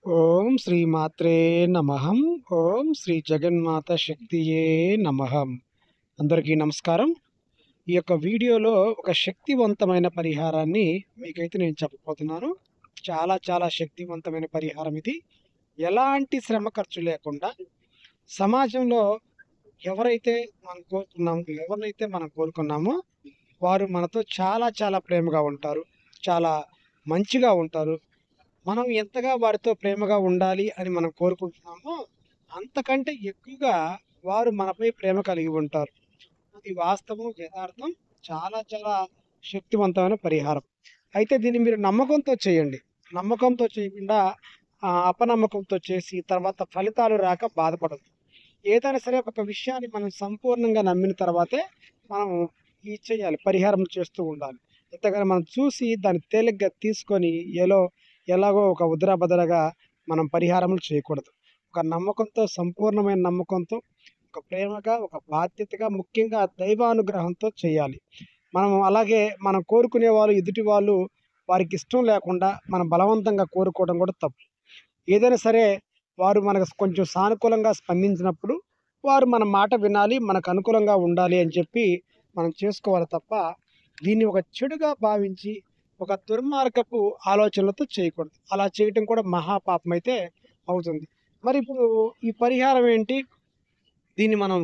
ఓం శ్రీ మాత్రే నమః. ఓం శ్రీ జగన్మాత శక్తియే నమః. అందరికీ నమస్కారం. ఈ యొక్క వీడియోలో ఒక శక్తివంతమైన పరిహారాన్ని మీకైతే నేను చెప్పబోతున్నాను. చాలా చాలా శక్తివంతమైన పరిహారం ఇది. ఎలాంటి శ్రమ ఖర్చు లేకుండా సమాజంలో ఎవరినైతే మనం కోరుకున్నామో వారు మనతో చాలా చాలా ప్రేమగా ఉంటారు. చాలా మంచిగా ఉంటారు. మనం ఎంతగా వారితో ప్రేమగా ఉండాలి అని మనం కోరుకుంటున్నామో, అంతకంటే ఎక్కువగా వారు మనపై ప్రేమ కలిగి ఉంటారు. అది వాస్తవం, యథార్థం. చాలా చాలా శక్తివంతమైన పరిహారం. అయితే దీన్ని మీరు నమ్మకంతో చేయండి. నమ్మకంతో చేయకుండా అపనమ్మకంతో చేసి తర్వాత ఫలితాలు రాక బాధపడొద్దు. ఏదైనా సరే ఒక విషయాన్ని మనం సంపూర్ణంగా నమ్మిన తర్వాతే మనం ఇది చేయాలి. పరిహారం చేస్తూ ఉండాలి. అంతేగాని మనం చూసి దాన్ని తేలిగ్గా తీసుకొని ఎలాగో ఒక ఉదరాబదరగా మనం పరిహారములు చేయకూడదు. ఒక నమ్మకంతో, సంపూర్ణమైన నమ్మకంతో, ఒక ప్రేమగా, ఒక బాధ్యతగా, ముఖ్యంగా దైవానుగ్రహంతో చేయాలి. మనం కోరుకునే వాళ్ళు, ఎదుటి వాళ్ళు వారికి ఇష్టం లేకుండా మనం బలవంతంగా కోరుకోవడం కూడా తప్పు. ఏదైనా సరే వారు మనకు కొంచెం సానుకూలంగా స్పందించినప్పుడు వారు మన మాట వినాలి, మనకు అనుకూలంగా ఉండాలి అని చెప్పి మనం చేసుకోవాలి తప్ప దీన్ని ఒక చెడుగా భావించి ఒక దుర్మార్గపు ఆలోచనలతో చేయకూడదు. అలా చేయటం కూడా మహాపాపం అయితే అవుతుంది. మరి ఇప్పుడు ఈ పరిహారం ఏంటి? దీన్ని మనం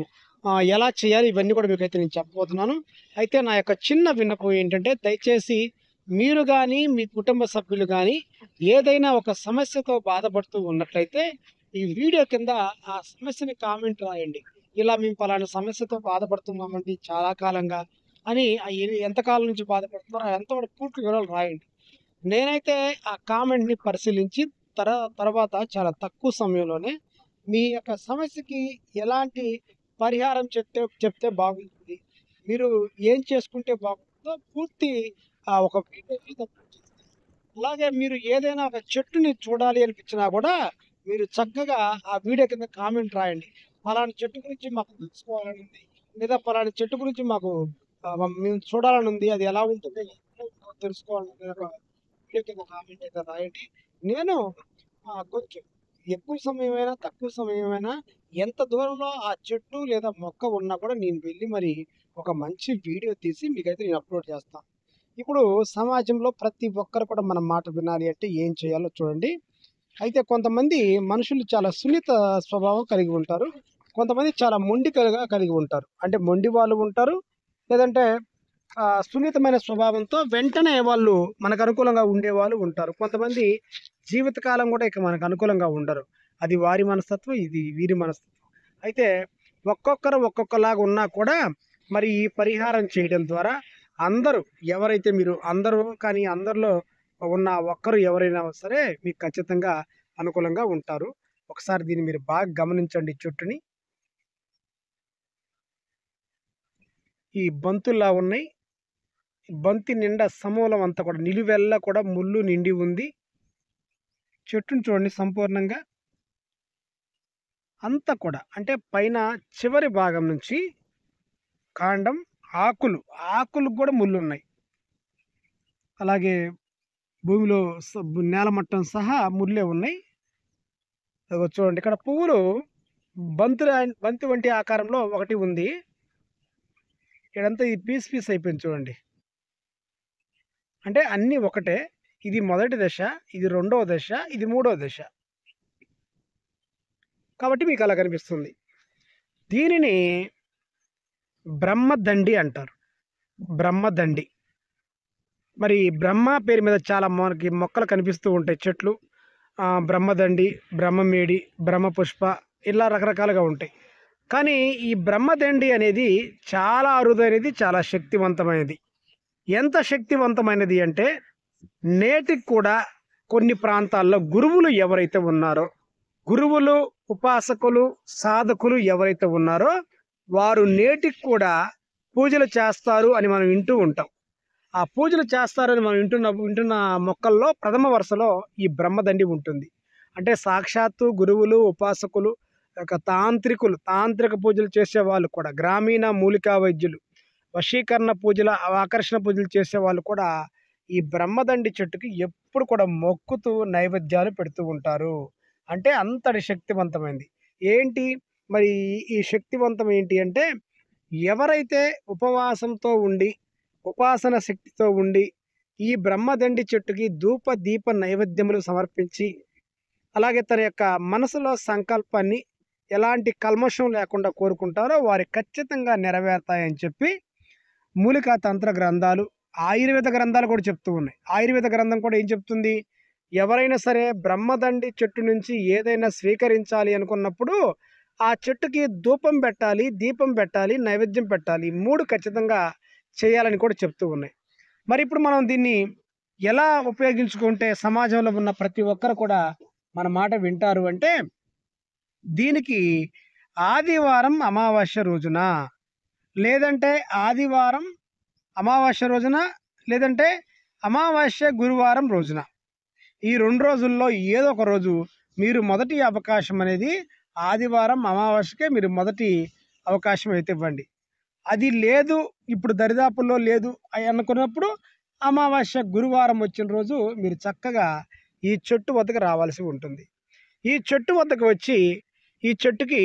ఎలా చేయాలి? ఇవన్నీ కూడా మీకైతే నేను చెప్పబోతున్నాను. అయితే నా యొక్క చిన్న విన్నపం ఏంటంటే, దయచేసి మీరు కానీ, మీ కుటుంబ సభ్యులు కానీ ఏదైనా ఒక సమస్యతో బాధపడుతూ ఉన్నట్లయితే ఈ వీడియో కింద ఆ సమస్యని కామెంట్ రాయండి. ఇలా మేము పలానా సమస్యతో బాధపడుతున్నామండి చాలా కాలంగా అని ఎంతకాలం నుంచి బాధపడుతున్నారో అదంతా కూడా పూర్తి వివరాలు రాయండి. నేనైతే ఆ కామెంట్‌ని పరిశీలించి తర్వాత చాలా తక్కువ సమయంలోనే మీ యొక్క సమస్యకి ఎలాంటి పరిహారం చెప్తే బాగుంటుంది, మీరు ఏం చేసుకుంటే బాగుంటుందో పూర్తి ఒక వీడియో మీద అలాగే మీరు ఏదైనా ఒక చెట్టుని చూడాలి అనిపించినా కూడా మీరు చక్కగా ఆ వీడియో కింద కామెంట్ రాయండి. పలానా చెట్టు గురించి మాకు తెలుసుకోవాలని ఉంది. లేదా పలానా చెట్టు గురించి మాకు మేము చూడాలని ఉంది. అది ఎలా ఉంటుంది తెలుసుకోవాలని ఒక వీడియో కింద కామెంట్ అయితే రాయండి. నేను కొంచెం ఎక్కువ సమయమైనా, తక్కువ సమయమైనా ఎంత దూరంలో ఆ చెట్టు లేదా మొక్క ఉన్నా కూడా నేను వెళ్ళి మరి ఒక మంచి వీడియో తీసి మీకైతే నేను అప్లోడ్ చేస్తాను. ఇప్పుడు సమాజంలో ప్రతి ఒక్కరు కూడా మన మాట వినాలి అంటే ఏం చేయాలో చూడండి. అయితే కొంతమంది మనుషులు చాలా సున్నిత స్వభావం కలిగి ఉంటారు. కొంతమంది చాలా మొండికలుగా కలిగి ఉంటారు. అంటే మొండి వాళ్ళు ఉంటారు. లేదంటే సున్నితమైన స్వభావంతో వెంటనే వాళ్ళు మనకు అనుకూలంగా ఉండేవాళ్ళు ఉంటారు. కొంతమంది జీవితకాలం కూడా ఇక మనకు అనుకూలంగా ఉండరు. అది వారి మనస్తత్వం, ఇది వీరి మనస్తత్వం. అయితే ఒక్కొక్కరు ఒక్కొక్కలాగా ఉన్నా కూడా మరి ఈ పరిహారం చేయడం ద్వారా అందరిలో ఉన్న ఒక్కరు ఎవరైనా సరే మీకు ఖచ్చితంగా అనుకూలంగా ఉంటారు. ఒకసారి దీన్ని మీరు బాగా గమనించండి. చుట్టూని ఈ బంతుల్లా ఉన్నాయి. బంతి నిండా సమూలం అంతా కూడా నిలువెల్లా కూడా ముళ్ళు నిండి ఉంది. చెట్టును చూడండి సంపూర్ణంగా అంతా కూడా, అంటే పైన చివరి భాగం నుంచి కాండం, ఆకులు కూడా ముళ్ళు ఉన్నాయి. అలాగే భూమిలో నేలమట్టం సహా ముళ్ళే ఉన్నాయి. చూడండి ఇక్కడ పువ్వులు బంతి వంటి ఆకారంలో ఒకటి ఉంది. ఇక్కడంతా ఇది పీస్ అయిపోయింది చూడండి. అంటే అన్నీ ఒకటే. ఇది మొదటి దశ, ఇది రెండవ దశ, ఇది మూడవ దశ. కాబట్టి మీకు అలా కనిపిస్తుంది. దీనిని బ్రహ్మదండి అంటారు. బ్రహ్మదండి. మరి బ్రహ్మ పేరు మీద చాలా మనకి మొక్కలు కనిపిస్తూ ఉంటాయి, చెట్లు. బ్రహ్మదండి, బ్రహ్మమేడి, బ్రహ్మపుష్ప ఇలా రకరకాలుగా ఉంటాయి. కానీ ఈ బ్రహ్మదండి అనేది చాలా అరుదైనది, చాలా శక్తివంతమైనది. ఎంత శక్తివంతమైనది అంటే నేటికి కూడా కొన్ని ప్రాంతాల్లో గురువులు ఎవరైతే ఉన్నారో, గురువులు, ఉపాసకులు, సాధకులు ఎవరైతే ఉన్నారో వారు నేటికి కూడా పూజలు చేస్తారు అని మనం వింటూ ఉంటాం. ఆ పూజలు చేస్తారని మనం వింటున్న మొక్కల్లో ప్రథమ వరుసలో ఈ బ్రహ్మదండి ఉంటుంది. అంటే సాక్షాత్తు గురువులు, ఉపాసకులు, తాంత్రిక పూజలు చేసేవాళ్ళు కూడా, గ్రామీణ మూలికా వైద్యులు, వశీకరణ పూజల, ఆకర్షణ పూజలు చేసేవాళ్ళు కూడా ఈ బ్రహ్మదండి చెట్టుకి ఎప్పుడు కూడా మొక్కుతూ నైవేద్యాలు పెడుతూ ఉంటారు. అంటే అంతటి శక్తివంతమైంది. ఏంటి మరి ఈ శక్తివంతం ఏంటి అంటే, ఎవరైతే ఉపవాసంతో ఉండి, ఉపాసన శక్తితో ఉండి, ఈ బ్రహ్మదండి చెట్టుకి ధూప దీప నైవేద్యములు సమర్పించి, అలాగే తన యొక్క మనసులో సంకల్పాన్ని ఎలాంటి కల్మషం లేకుండా కోరుకుంటారో వారి ఖచ్చితంగా నెరవేరుతాయని చెప్పి మూలికా తంత్ర గ్రంథాలు, ఆయుర్వేద గ్రంథాలు కూడా చెప్తూ ఉన్నాయి. ఆయుర్వేద గ్రంథం కూడా ఏం చెప్తుంది? ఎవరైనా సరే బ్రహ్మదండి చెట్టు నుంచి ఏదైనా స్వీకరించాలి అనుకున్నప్పుడు ఆ చెట్టుకి ధూపం పెట్టాలి, దీపం పెట్టాలి, నైవేద్యం పెట్టాలి. ఈ 3 ఖచ్చితంగా చేయాలని కూడా చెప్తూ ఉన్నాయి. మరి ఇప్పుడు మనం దీన్ని ఎలా ఉపయోగించుకుంటే సమాజంలో ఉన్న ప్రతి ఒక్కరు కూడా మన మాట వింటారు అంటే, దీనికి ఆదివారం అమావాస్య రోజున, లేదంటే ఆదివారం అమావాస్య రోజున, లేదంటే అమావాస్య గురువారం రోజున, ఈ 2 రోజుల్లో ఏదో ఒక రోజు మీరు మొదటి అవకాశం అనేది ఆదివారం అమావాస్యకే మీరు మొదటి అవకాశం అయితే ఇవ్వండి. అది లేదు, ఇప్పుడు దరిదాపుల్లో లేదు అని అనుకున్నప్పుడు అమావాస్య గురువారం వచ్చిన రోజు మీరు చక్కగా ఈ చెట్టు వద్దకు రావాల్సి ఉంటుంది. ఈ చెట్టు వద్దకు వచ్చి ఈ చెట్టుకి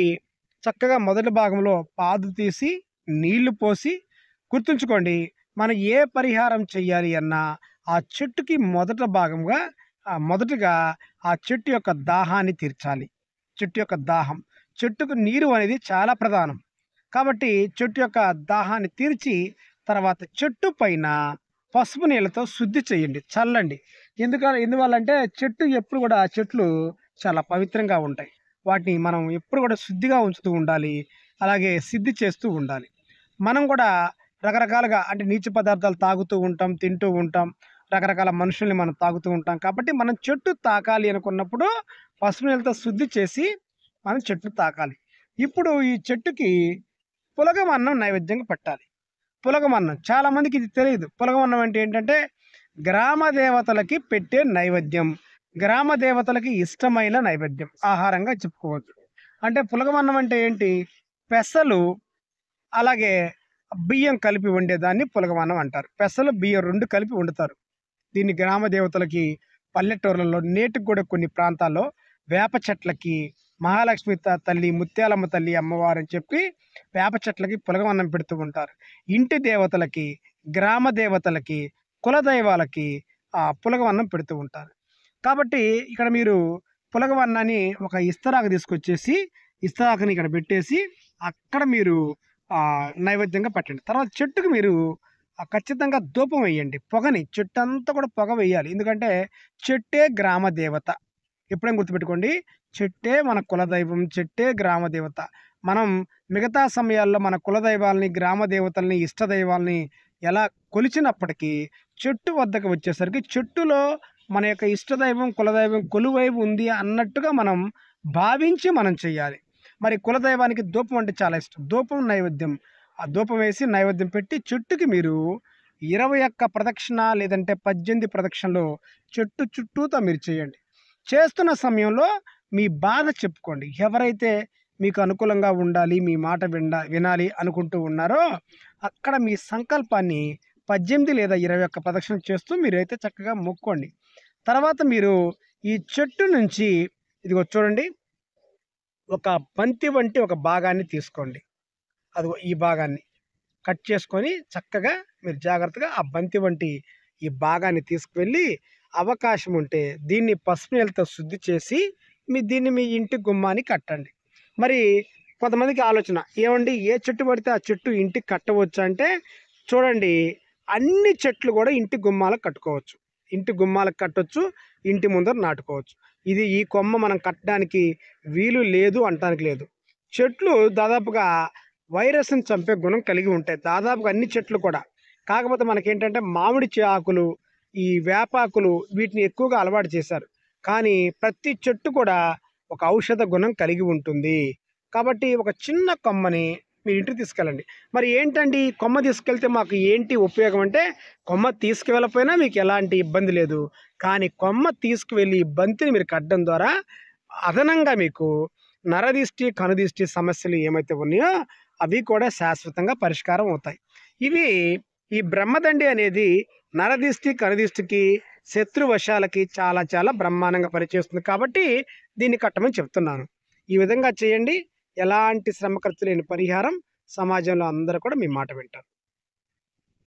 చక్కగా మొదటి భాగంలో పాదు తీసి నీళ్లు పోసి, గుర్తుంచుకోండి, మనం ఏ పరిహారం చెయ్యాలి అన్నా ఆ చెట్టుకి మొదటగా ఆ చెట్టు యొక్క దాహాన్ని తీర్చాలి. చెట్టు యొక్క దాహం, చెట్టుకు నీరు అనేది చాలా ప్రధానం. కాబట్టి చెట్టు యొక్క దాహాన్ని తీర్చి తర్వాత చెట్టు పైన పసుపు నీళ్ళతో శుద్ధి చేయండి, చల్లండి. ఎందువల్లంటే చెట్టు ఎప్పుడు కూడా చెట్లు చాలా పవిత్రంగా ఉంటాయి. వాటిని మనం ఎప్పుడు కూడా శుద్ధిగా ఉంచుతూ ఉండాలి, అలాగే సిద్ధి చేస్తూ ఉండాలి. మనం కూడా రకరకాలుగా అంటే నీచు పదార్థాలు తాగుతూ ఉంటాం, తింటూ ఉంటాం, రకరకాల మనుషుల్ని మనం తాగుతూ ఉంటాం. కాబట్టి మనం చెట్టు తాకాలి అనుకున్నప్పుడు పసుపు నీళ్ళతో శుద్ధి చేసి మనం చెట్టు తాకాలి. ఇప్పుడు ఈ చెట్టుకి పులగమన్నం నైవేద్యంగా పెట్టాలి. పులగమన్నం చాలామందికి ఇది తెలియదు. పులగమన్నం అంటే ఏంటంటే గ్రామ దేవతలకి పెట్టే నైవేద్యం, గ్రామ దేవతలకి ఇష్టమైన నైవేద్యం, ఆహారంగా చెప్పుకోవచ్చు. అంటే పులగమన్నం అంటే ఏంటి? పెసలు అలాగే బియ్యం కలిపి వండేదాన్ని పులగమన్నం అంటారు. పెసలు బియ్యం 2 కలిపి వండుతారు. దీన్ని గ్రామ దేవతలకి పల్లెటూర్లలో నేటికి కూడా కొన్ని ప్రాంతాల్లో వేప చెట్లకి మహాలక్ష్మి తల్లి, ముత్యాలమ్మ తల్లి అమ్మవారు అని చెప్పి వేప చెట్లకి పులగమన్నం పెడుతూ ఉంటారు. ఇంటి దేవతలకి, గ్రామ దేవతలకి, కులదైవాలకి పులగమన్నం పెడుతూ ఉంటారు. కాబట్టి ఇక్కడ మీరు పులగమన్నాన్ని ఒక ఇస్తరాకు తీసుకొచ్చేసి ఇస్తరాకుని ఇక్కడ పెట్టేసి అక్కడ మీరు నైవేద్యంగా పెట్టండి. తర్వాత చెట్టుకు మీరు ఖచ్చితంగా ధూపం వేయండి, పొగని చెట్టు అంతా కూడా పొగ వేయాలి. ఎందుకంటే చెట్టే గ్రామ దేవత. ఎప్పుడైనా గుర్తుపెట్టుకోండి, చెట్టే మన కులదైవం, చెట్టే గ్రామ దేవత. మనం మిగతా సమయాల్లో మన కులదైవాల్ని, గ్రామ దేవతల్ని, ఇష్టదైవాల్ని ఎలా కొలిచినప్పటికీ చెట్టు వద్దకు వచ్చేసరికి చెట్టులో మన యొక్క ఇష్టదైవం, కులదైవం కొలువై ఉంది అన్నట్టుగా మనం భావించి మనం చేయాలి. మరి కులదైవానికి ధూపం అంటే చాలా ఇష్టం. ధూపం నైవేద్యం, ఆ ధూపం వేసి నైవేద్యం పెట్టి చెట్టుకి మీరు 21 ప్రదక్షిణ లేదంటే 18 ప్రదక్షిణలు చెట్టు చుట్టూతో మీరు చేయండి. చేస్తున్న సమయంలో మీ బాధ చెప్పుకోండి. ఎవరైతే మీకు అనుకూలంగా ఉండాలి, మీ మాట వినాలి అనుకుంటూ ఉన్నారో అక్కడ మీ సంకల్పాన్ని 18 లేదా 21 ప్రదక్షిణ చేస్తూ మీరైతే చక్కగా మొక్కోండి. తర్వాత మీరు ఈ చెట్టు నుంచి ఇదిగో చూడండి, ఒక బంతి వంటి ఒక భాగాన్ని తీసుకోండి. అదిగో ఈ భాగాన్ని కట్ చేసుకొని చక్కగా మీరు జాగ్రత్తగా ఆ బంతి వంటి ఈ భాగాన్ని తీసుకువెళ్ళి అవకాశం ఉంటే దీన్ని పసుపు నీళ్ళతో శుద్ధి చేసి దీన్ని మీ ఇంటి గుమ్మానికి కట్టండి. మరి కొంతమందికి ఆలోచన ఏమండి, ఏ చెట్టు పడితే ఆ చెట్టు ఇంటికి కట్టవచ్చు అంటే చూడండి, అన్ని చెట్లు కూడా ఇంటి గుమ్మాలకు కట్టుకోవచ్చు. ఇంటి గుమ్మాలకు కట్టవచ్చు, ఇంటి ముందర నాటుకోవచ్చు. ఈ కొమ్మ మనం కట్టడానికి వీలు లేదు అంటానికి లేదు. చెట్లు దాదాపుగా వైరస్ని చంపే గుణం కలిగి ఉంటాయి, దాదాపుగా అన్ని చెట్లు కూడా. కాకపోతే మనకేంటంటే మామిడి ఆకులు, ఈ వేపాకులు వీటిని ఎక్కువగా అలవాటు చేశారు. కానీ ప్రతి చెట్టు కూడా ఒక ఔషధ గుణం కలిగి ఉంటుంది. కాబట్టి ఒక చిన్న కొమ్మని మీ ఇంటికి తీసుకెళ్ళండి. మరి ఏంటండి కొమ్మ తీసుకెళ్తే మాకు ఏంటి ఉపయోగం అంటే, కొమ్మ తీసుకువెళ్ళకపోయినా మీకు ఎలాంటి ఇబ్బంది లేదు. కానీ కొమ్మ తీసుకువెళ్ళి బంతిని మీరు కట్టడం ద్వారా అదనంగా మీకు నరదిష్టి, కనుదిష్టి సమస్యలు ఏమైతే ఉన్నాయో అవి కూడా శాశ్వతంగా పరిష్కారం అవుతాయి. ఈ బ్రహ్మదండి అనేది నరదిష్టి, కనుదిష్టికి, శత్రువశాలకి చాలా చాలా బ్రహ్మాండంగా పనిచేస్తుంది. కాబట్టి దీన్ని కట్టమని చెప్తున్నాను. ఈ విధంగా చేయండి. ఎలాంటి శ్రమ ఖర్చు లేని పరిహారం. సమాజంలో అందరూ కూడా మీ మాట వింటారు.